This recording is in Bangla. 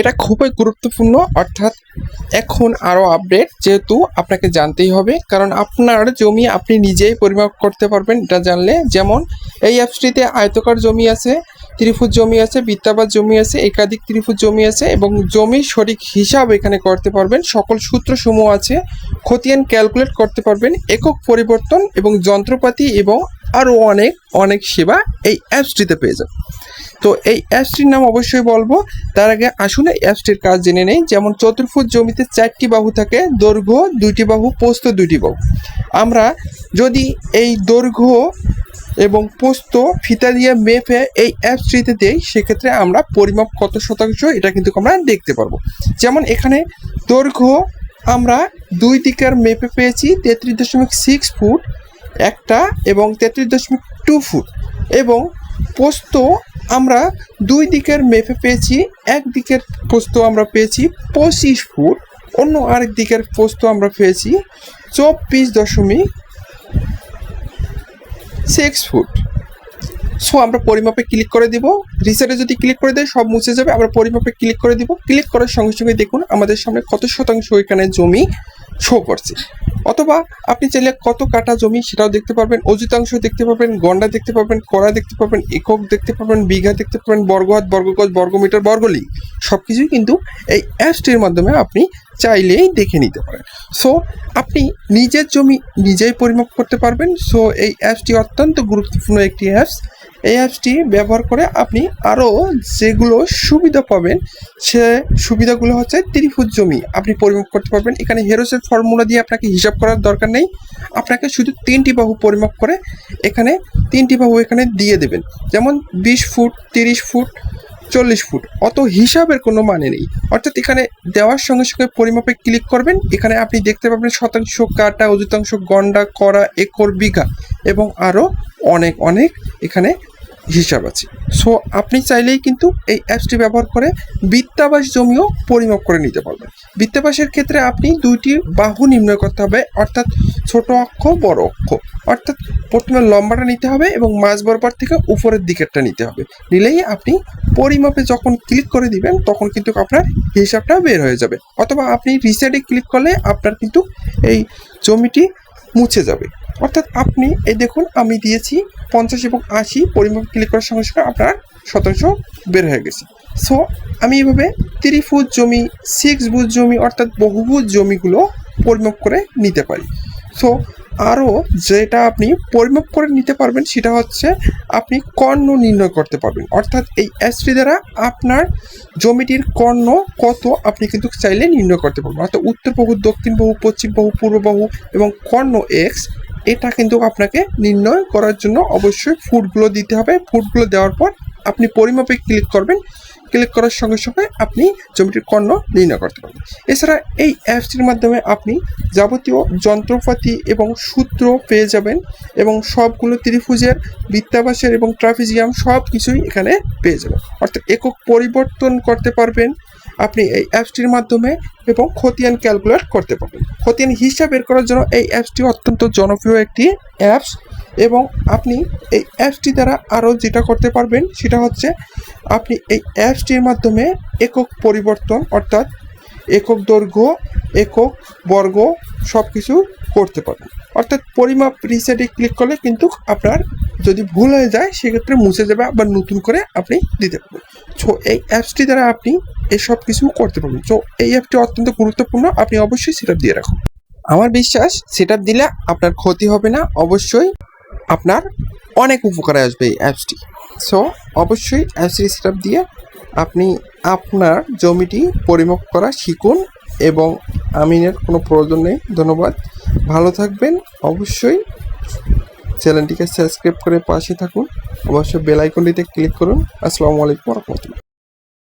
এটা খুবই গুরুত্বপূর্ণ, অর্থাৎ এখন আরও আপডেট যেহেতু আপনাকে জানতেই হবে, কারণ আপনার জমি আপনি নিজেই পরিমাপ করতে পারবেন এটা জানলে। যেমন এই অ্যাপসটিতে আয়তকার জমি আছে, ত্রিভুজ জমি আছে, বৃত্তাকার জমি আছে, একাধিক ত্রিভুজ জমি আছে এবং জমির সঠিক হিসাব এখানে করতে পারবেন। সকল সূত্রসমূহ আছে, খতিয়ান ক্যালকুলেট করতে পারবেন, একক পরিবর্তন এবং যন্ত্রপাতি এবং আরও অনেক অনেক সেবা এই অ্যাপসটিতে পেয়ে যাবেন। তো এই অ্যাপসটির নাম অবশ্যই বলবো, তার আগে আসুন এই অ্যাপসটির কাজ জেনে নেই। যেমন চতুর্ভুজ জমিতে 4টি বাহু থাকে, দৈর্ঘ্য 2টি বাহু, প্রস্থ 2টি বাহু। আমরা যদি এই দৈর্ঘ্য এবং প্রস্থ ফিতা দিয়ে মেপে এই অ্যাপসটিতে দেই, সেক্ষেত্রে আমরা পরিমাপ কত শতাংশ এটা কিন্তু আমরা দেখতে পারবো। যেমন এখানে দৈর্ঘ্য আমরা 2 দিকের মেপে পেয়েছি 33.6 ফুট একটা এবং 33.2 ফুট, এবং প্রস্থ আমরা 2 দিকের মেপে পেয়েছি, এক দিকের প্রস্থ আমরা পেয়েছি 25 ফুট, অন্য আরেক দিকের প্রস্থ আমরা পেয়েছি 24.6 ফুট। সো আমরা পরিমাপে ক্লিক করে দিব, রিসেটে যদি ক্লিক করে দেয় সব মুছে যাবে। আমরা পরিমাপে ক্লিক করে দিব, ক্লিক করার সঙ্গে সঙ্গে দেখুন আমাদের সামনে কত শতাংশ এখানে জমি শো করছে। অথবা আপনি চাইলে কত কাঠা জমি সেটাও দেখতে পারবেন, অযুতাংশ দেখতে পারবেন, গন্ডা দেখতে পারবেন, কড়া দেখতে পারবেন, একক দেখতে পারবেন, বিঘা দেখতে পারবেন, বর্গহাত, বর্গগজ, বর্গমিটার, বর্গলি সব কিছুই কিন্তু এই অ্যাপসটির মাধ্যমে আপনি চাইলেই দেখে নিতে পারেন। সো আপনি নিজের জমি নিজেই পরিমাপ করতে পারবেন। সো এই অ্যাপসটি অত্যন্ত গুরুত্বপূর্ণ একটি অ্যাপস। এই অ্যাপসটি ব্যবহার করে আপনি আরও যেগুলো সুবিধা পাবেন, সে সুবিধাগুলো হচ্ছে ত্রিভুজ জমি আপনি পরিমাপ করতে পারবেন। এখানে হেরোসের ফর্মুলা দিয়ে আপনাকে হিসাব করার দরকার নেই, আপনাকে শুধু 3টি বাহু পরিমাপ করে এখানে 3টি বাহু এখানে দিয়ে দেবেন। যেমন 20 ফুট, 30 ফুট, 40 ফুট, অত হিসাবের কোনো মানে নেই। অর্থাৎ এখানে দেওয়ার সঙ্গে সঙ্গে পরিমাপে ক্লিক করবেন, এখানে আপনি দেখতে পাবেন শতাংশ, কাটা, অযুতাংশ, গন্ডা, কড়া, একর, বিঘা এবং আরও অনেক অনেক এখানে হিসাব আছে। সো আপনি চাইলেই কিন্তু এই অ্যাপসটি ব্যবহার করে বৃত্তাবাস জমিও পরিমাপ করে নিতে পারবেন। বৃত্তাবাসের ক্ষেত্রে আপনি 2টি বাহু নির্ণয় করতে হবে, অর্থাৎ ছোট অক্ষ, বড় অক্ষ। অর্থাৎ প্রথমে লম্বাটা নিতে হবে এবং মাঝ বরাবর থেকে উপরের দিকেরটা নিতে হবে। নিলেই আপনি পরিমাপে যখন ক্লিক করে দিবেন তখন কিন্তু আপনার হিসাবটা বের হয়ে যাবে। অথবা আপনি রিসেটে ক্লিক করলে আপনার কিন্তু এই জমিটি মুছে যাবে। অর্থাৎ আপনি এই দেখুন আমি দিয়েছি 50 এবং 80, পরিমাপ ক্লিক করার সঙ্গে সঙ্গে আপনার শতাংশ বের হয়ে গেছে। সো আমি এভাবে ত্রিভুজ জমি, 6 ভুজ জমি অর্থাৎ বহুভুজ জমিগুলো পরিমাপ করে নিতে পারি। সো আরও যেটা আপনি পরিমাপ করে নিতে পারবেন সেটা হচ্ছে আপনি কর্ণ নির্ণয় করতে পারবেন। অর্থাৎ এই অ্যাপসটি দ্বারা আপনার জমিটির কর্ণ কত আপনি কিন্তু চাইলে নির্ণয় করতে পারবেন। অর্থাৎ উত্তর বাহু, দক্ষিণ বাহু, পশ্চিম বাহু, পূর্ব বাহু এবং কর্ণ এক্স, এটা কিন্তু আপনাকে নির্ণয় করার জন্য অবশ্যই ফুটগুলো দিতে হবে। ফুটগুলো দেওয়ার পর আপনি পরিমাপে ক্লিক করবেন, ক্লিক করার সঙ্গে সঙ্গে আপনি জমিটির কর্ণ নির্ণয় করতে পারবেন। এছাড়া এই অ্যাপসটির মাধ্যমে আপনি যাবতীয় যন্ত্রপাতি এবং সূত্র পেয়ে যাবেন এবং সবগুলো ত্রিভুজের, বৃত্তাবাসের এবং ট্রাপিজিয়াম সব কিছুই এখানে পেয়ে যাবেন। অর্থাৎ একক পরিবর্তন করতে পারবেন আপনি এই অ্যাপসটির মাধ্যমে এবং খতিয়ান ক্যালকুলেট করতে পারবেন। খতিয়ান হিসাব বের করার জন্য এই অ্যাপসটি অত্যন্ত জনপ্রিয় একটি অ্যাপস। এবং আপনি এই অ্যাপসটি দ্বারা আরও যেটা করতে পারবেন সেটা হচ্ছে আপনি এই অ্যাপসটির মাধ্যমে একক পরিবর্তন অর্থাৎ একক দৈর্ঘ্য, একক, বর্গ সব কিছু করতে পারবেন। অর্থাৎ পরিমাপ রিসেটে ক্লিক করলে কিন্তু আপনার যদি ভুল হয়ে যায় সেক্ষেত্রে মুছে যাবে, আবার নতুন করে আপনি দিতে পারবেন। সো এই অ্যাপসটি দ্বারা আপনি এসব কিছু করতে পারবেন। সো এই অ্যাপটি অত্যন্ত গুরুত্বপূর্ণ, আপনি অবশ্যই সেটআপ দিয়ে রাখুন। আমার বিশ্বাস সেটআপ দিলে আপনার ক্ষতি হবে না, অবশ্যই আপনার অনেক উপকারে আসবে এই অ্যাপসটি। সো অবশ্যই অ্যাপসটি সেটআপ দিয়ে আপনি আপনার জমিটি পরিমাপ করা শিখুন এবং আমিনের কোনো প্রয়োজন নেই। ধন্যবাদ, ভালো থাকবেন। অবশ্যই চ্যানেলটিকে সাবস্ক্রাইব করে পাশে থাকুন, অবশ্যই বেল আইকনটিতে ক্লিক করুন। আসসালামু আলাইকুম ওয়া রাহমাতুল্লাহ।